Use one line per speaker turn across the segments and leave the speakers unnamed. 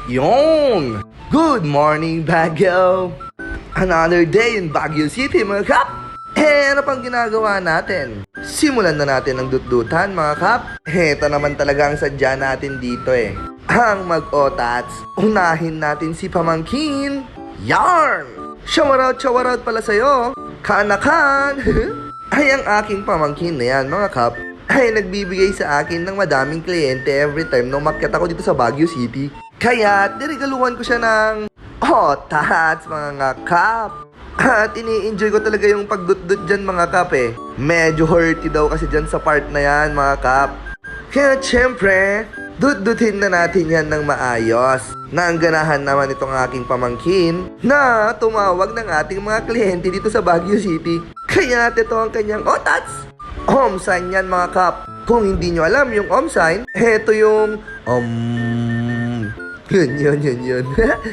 Yon! Good morning, Baguio! Another day in Baguio City, mga kap! Ano pang ginagawa natin? Simulan na natin ang dutdutan, mga kap. Ito naman talaga ang sadya natin dito Ang mag-otats, unahin natin si Pamangkin. Yarn! Shoutout pala sa'yo. Kanakan! Ay, ang aking pamangkin na yan, mga kap, ay nagbibigay sa akin ng madaming kliyente every time nung makyat ako dito sa Baguio City. Kaya, niregaluhan ko siya ng otats, mga kap. At ini-enjoy ko talaga yung pagdutdut dyan, mga kap Medyo hurty daw kasi dyan sa part na yan, mga kap. Kaya syempre, dutdutin na natin yan ng maayos. Naangganahan naman itong aking pamangkin na tumawag ng ating mga kliyente dito sa Baguio City. Kaya ito ang kanyang otats. Home sign yan, mga kap. Kung hindi nyo alam yung home sign, heto yung Yun.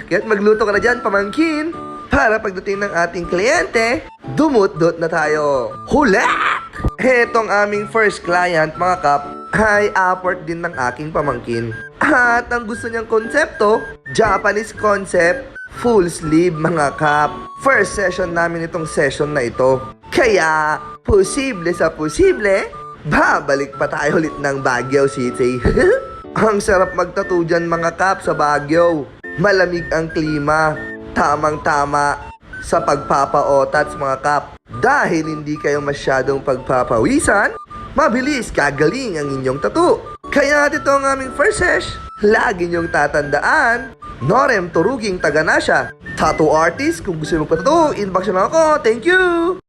Kaya't magluto ka na dyan, pamangkin. Para pagdating ng ating kliyente, dumut-dut na tayo. Hulat! Hetong aming first client, mga kap, ay apport din ng aking pamangkin. At ang gusto niyang konsepto, Japanese concept, full sleeve, mga kap. First session namin itong session na ito. Kaya, posible sa posible, babalik pa tayo ulit ng Baguio City. Ang sarap magtattoo dyan, mga kap, sa Baguio. Malamig ang klima. Tamang-tama sa pagpapa-otats, mga kap. Dahil hindi kayo masyadong pagpapawisan, mabilis kagaling ang inyong tattoo. Kaya ito ang aming first sesh. Lagi niyong tatandaan, Norem Turuging Taganasya. Tattoo artist, kung gusto mong patattoo, inbox nyo lang ako. Thank you!